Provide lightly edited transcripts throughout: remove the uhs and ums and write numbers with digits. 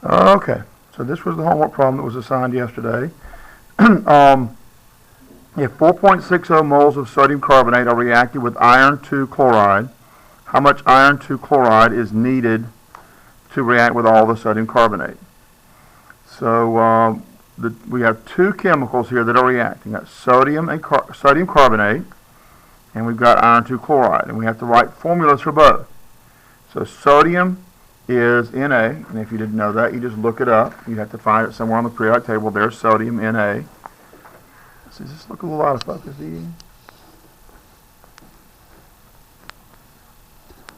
Okay, so this was the homework problem that was assigned yesterday. If 4.60 moles of sodium carbonate are reacted with iron 2 chloride, how much iron 2 chloride is needed to react with all the sodium carbonate? So we have two chemicals here that are reacting. That's sodium carbonate, and we've got iron 2 chloride, and we have to write formulas for both. So sodium is Na, and if you didn't know that, you just look it up. You have to find it somewhere on the periodic table. There's sodium, Na. Does this look a little out of focus, Edie?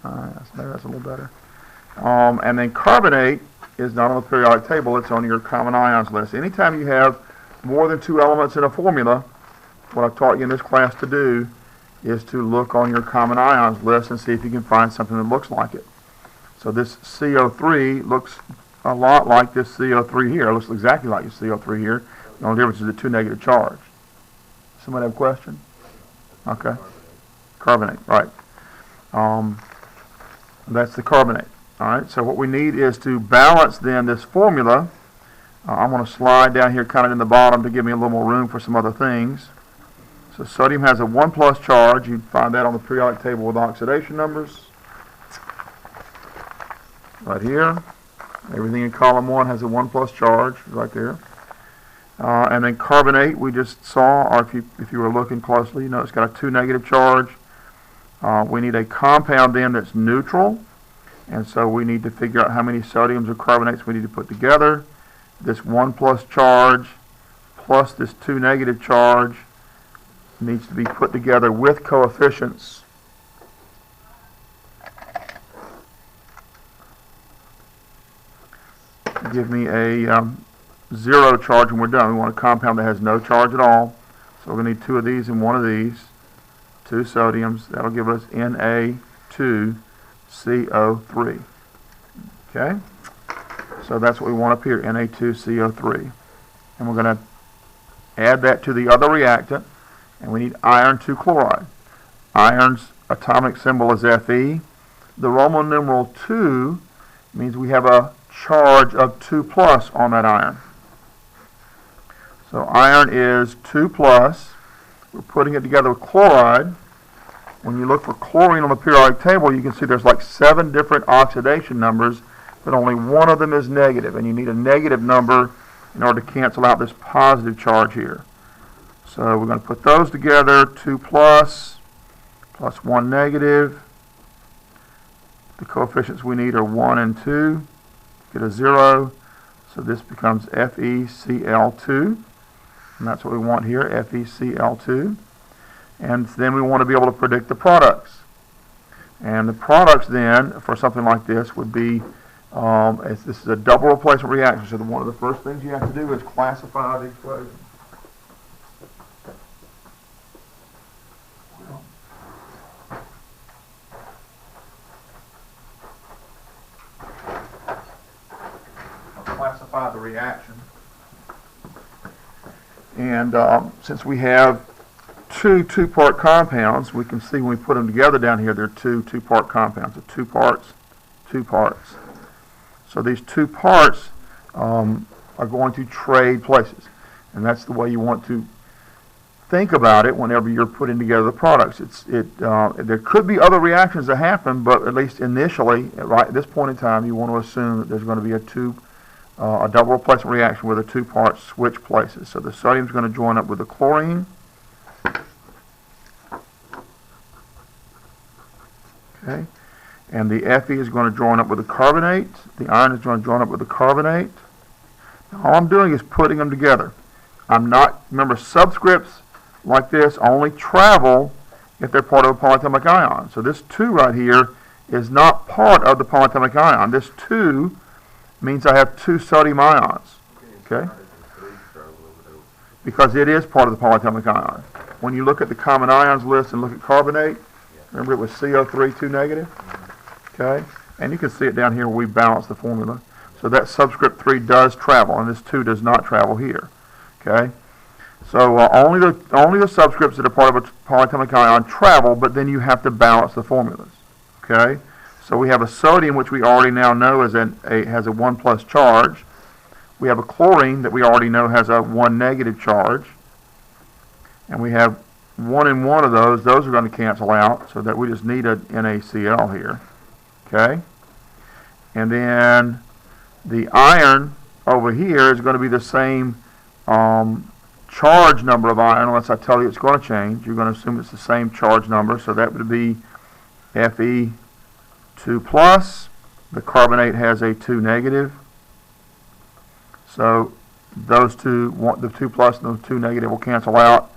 Maybe that's a little better. And then carbonate is not on the periodic table. It's on your common ions list. Anytime you have more than two elements in a formula, what I've taught you in this class to do is to look on your common ions list and see if you can find something that looks like it. So this CO3 looks a lot like this CO3 here. It looks exactly like this CO3 here. The only difference is the two negative charge. Somebody have a question? Okay. Carbonate, right. That's the carbonate. All right, so what we need is to balance then this formula. I'm going to slide down here kind of in the bottom to give me a little more room for some other things. So sodium has a 1+ charge. You'd find that on the periodic table with oxidation numbers. Right here. Everything in column 1 has a 1+ charge right there. And then carbonate, we just saw, or if you were looking closely, you know it's got a 2 negative charge. We need a compound then that's neutral. And so we need to figure out how many sodiums or carbonates we need to put together. This 1+ charge plus this 2 negative charge needs to be put together with coefficients. Give me a 0 charge when we're done. We want a compound that has no charge at all. So we're going to need 2 of these and 1 of these. 2 sodiums. That'll give us Na2CO3. Okay? So that's what we want up here, Na2CO3. And we're going to add that to the other reactant. And we need iron 2 chloride. Iron's atomic symbol is Fe. The Roman numeral 2 means we have a charge of 2+ on that iron. So iron is 2+. We're putting it together with chloride. When you look for chlorine on the periodic table, you can see there's like 7 different oxidation numbers, but only one of them is negative, and you need a negative number in order to cancel out this positive charge here. So we're going to put those together, 2+ plus 1 negative. The coefficients we need are 1 and 2. Get a 0. So this becomes FeCl2. And that's what we want here, FeCl2. And then we want to be able to predict the products. And the products then, for something like this, would be, this is a double replacement reaction. So one of the first things you have to do is classify the equation. Classify the reaction. And since we have two-part compounds, we can see when we put them together down here, they're two-part compounds. So 2 parts, 2 parts. So these 2 parts are going to trade places. And that's the way you want to think about it whenever you're putting together the products. There could be other reactions that happen, but at least initially, right at this point in time, you want to assume that there's going to be a double replacement reaction where the 2 parts switch places. So the sodium is going to join up with the chlorine. Okay. And the Fe is going to join up with the carbonate. The iron is going to join up with the carbonate. Now, all I'm doing is putting them together. Remember, subscripts like this only travel if they're part of a polyatomic ion. So this 2 right here is not part of the polyatomic ion. This 2 means I have 2 sodium ions. Okay? Because it is part of the polyatomic ion. When you look at the common ions list and look at carbonate, remember it was CO3, 2 negative? Okay? And you can see it down here where we balance the formula. So that subscript 3 does travel, and this 2 does not travel here. Okay? So only the subscripts that are part of a polyatomic ion travel, but then you have to balance the formulas. Okay? So we have a sodium, which we already now know has a 1 plus charge. We have a chlorine that we already know has a 1 negative charge. And we have 1 and 1 of those. Those are going to cancel out, so that we just need an NaCl here. Okay? And then the iron over here is going to be the same charge number of iron, unless I tell you it's going to change. You're going to assume it's the same charge number, so that would be Fe2+. The carbonate has a 2 negative. So those two, the 2 plus and the 2 negative, will cancel out,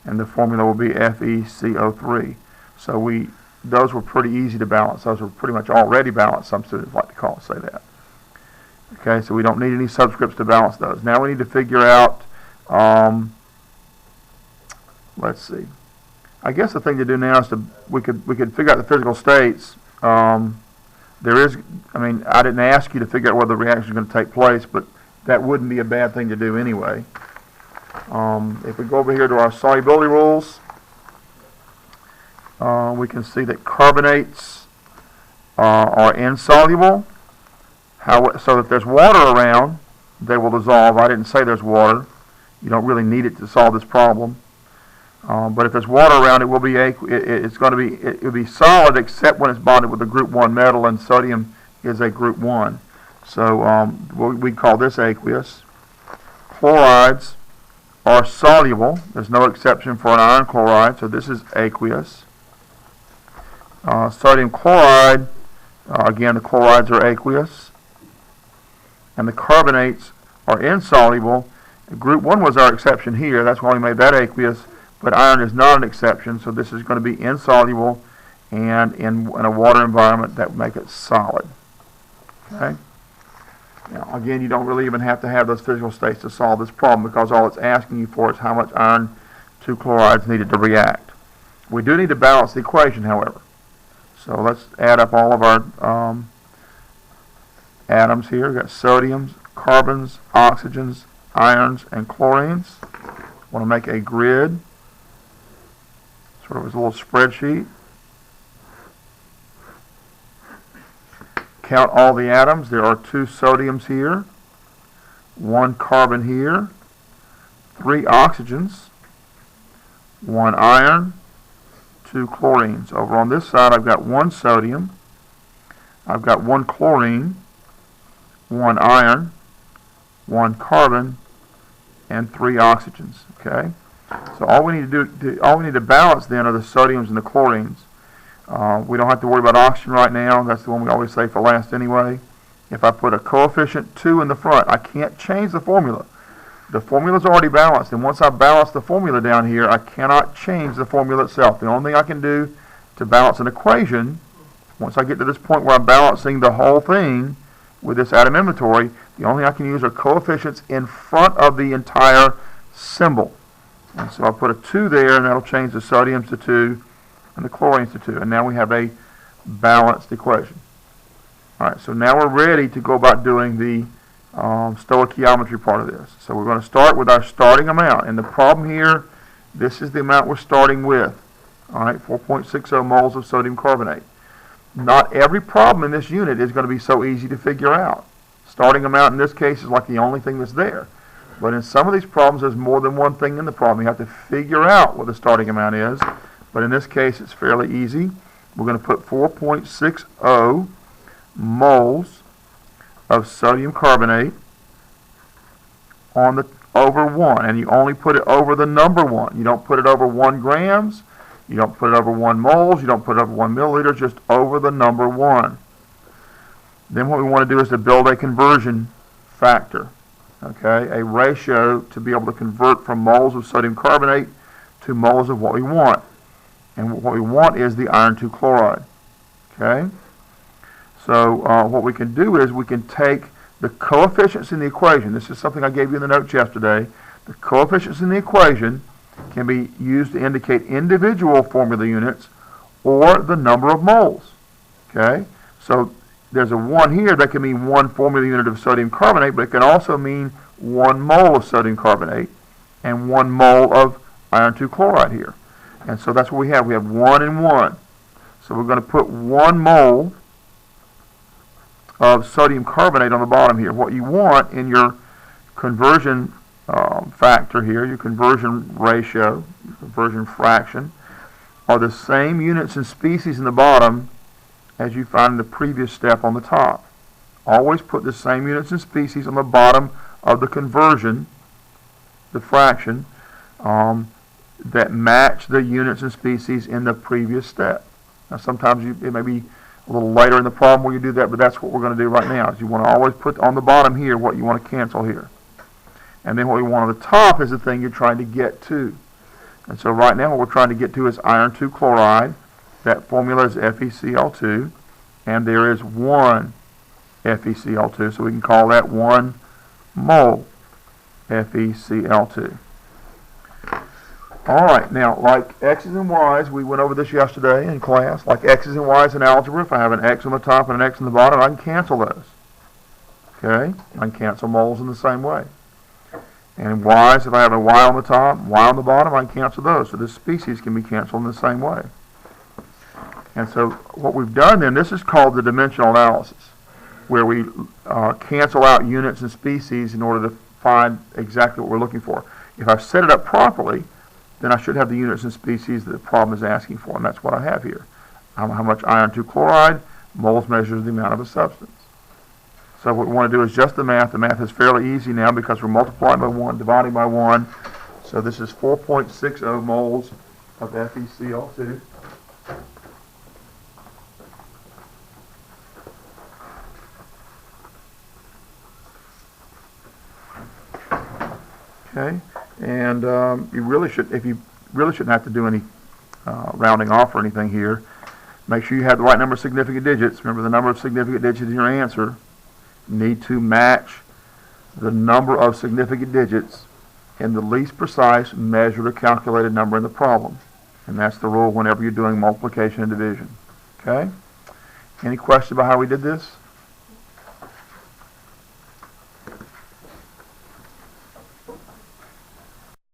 and the formula will be FeCO3. So those were pretty easy to balance. Those were pretty much already balanced. Some students like to say that. Okay, so we don't need any subscripts to balance those. Now we need to figure out, let's see. I guess the thing to do now is we could figure out the physical states. I didn't ask you to figure out whether the reaction is going to take place, but that wouldn't be a bad thing to do anyway. If we go over here to our solubility rules, we can see that carbonates are insoluble. So if there's water around, they will dissolve. I didn't say there's water. You don't really need it to solve this problem. But if there's water around, it will be it will be solid, except when it's bonded with a group 1 metal, and sodium is a group 1. So we call this aqueous. Chlorides are soluble. There's no exception for an iron chloride, so this is aqueous. Sodium chloride, again, the chlorides are aqueous. And the carbonates are insoluble. Group 1 was our exception here. That's why we made that aqueous. But iron is not an exception, so this is going to be insoluble, and in a water environment that would make it solid. Okay? Now, again, you don't really even have to have those physical states to solve this problem, because all it's asking you for is how much iron 2 chlorides needed to react. We do need to balance the equation, however. So let's add up all of our atoms here. We've got sodiums, carbons, oxygens, irons, and chlorines. Want to make a grid, sort of as a little spreadsheet. Count all the atoms. There are 2 sodiums here, 1 carbon here, 3 oxygens, 1 iron, 2 chlorines. Over on this side, I've got 1 sodium, I've got 1 chlorine, 1 iron, 1 carbon, and 3 oxygens. Okay, so all we need to balance then are the sodiums and the chlorines. We don't have to worry about oxygen right now. That's the one we always say for last anyway. If I put a coefficient 2 in the front, I can't change the formula. The formula's already balanced, and once I balance the formula down here, I cannot change the formula itself. The only thing I can do to balance an equation, once I get to this point where I'm balancing the whole thing with this atom inventory, the only thing I can use are coefficients in front of the entire symbol. And so I'll put a 2 there, and that'll change the sodiums to 2 and the chlorines to 2. And now we have a balanced equation. All right, so now we're ready to go about doing the stoichiometry part of this. So we're going to start with our starting amount. And the problem here, this is the amount we're starting with. All right, 4.60 moles of sodium carbonate. Not every problem in this unit is going to be so easy to figure out. Starting amount in this case is like the only thing that's there. But in some of these problems, there's more than one thing in the problem. You have to figure out what the starting amount is. But in this case, it's fairly easy. We're going to put 4.60 moles of sodium carbonate on over 1. And you only put it over the number 1. You don't put it over 1 grams. You don't put it over 1 moles. You don't put it over 1 milliliter. Just over the number 1. Then what we want to do is to build a conversion factor. Okay, a ratio to be able to convert from moles of sodium carbonate to moles of what we want. And what we want is the iron 2 chloride. Okay, so what we can do is we can take the coefficients in the equation. This is something I gave you in the notes yesterday. The coefficients in the equation can be used to indicate individual formula units or the number of moles. Okay, so there's a 1 here that can mean 1 formula unit of sodium carbonate, but it can also mean 1 mole of sodium carbonate and 1 mole of iron 2 chloride here. And so that's what we have. We have 1 and 1. So we're going to put 1 mole of sodium carbonate on the bottom here. What you want in your conversion factor here, your conversion ratio, conversion fraction, are the same units and species in the bottom as you find in the previous step on the top. Always put the same units and species on the bottom of the conversion, the fraction, that match the units and species in the previous step. Now sometimes it may be a little later in the problem where you do that, but that's what we're going to do right now. Is you want to always put on the bottom here what you want to cancel here. And then what we want on the top is the thing you're trying to get to. And so right now what we're trying to get to is iron 2 chloride. That formula is FeCl2. And there is 1 FeCl2. So we can call that 1 mole FeCl2. Alright, now like x's and y's, we went over this yesterday in class. Like x's and y's in algebra, if I have an x on the top and an x on the bottom, I can cancel those. Okay? I can cancel moles in the same way. And y's, if I have a y on the top, y on the bottom, I can cancel those. So this species can be canceled in the same way. And so what we've done then, this is called the dimensional analysis, where we cancel out units and species in order to find exactly what we're looking for. If I've set it up properly, then I should have the units and species that the problem is asking for, and that's what I have here. How much iron 2 chloride, moles measures the amount of a substance. So what we want to do is just the math. The math is fairly easy now because we're multiplying by 1, dividing by 1. So this is 4.60 moles of FeCl2. Okay, and you really shouldn't have to do any rounding off or anything here. Make sure you have the right number of significant digits. Remember, the number of significant digits in your answer need to match the number of significant digits in the least precise measured or calculated number in the problem. And that's the rule whenever you're doing multiplication and division. Okay? Any questions about how we did this?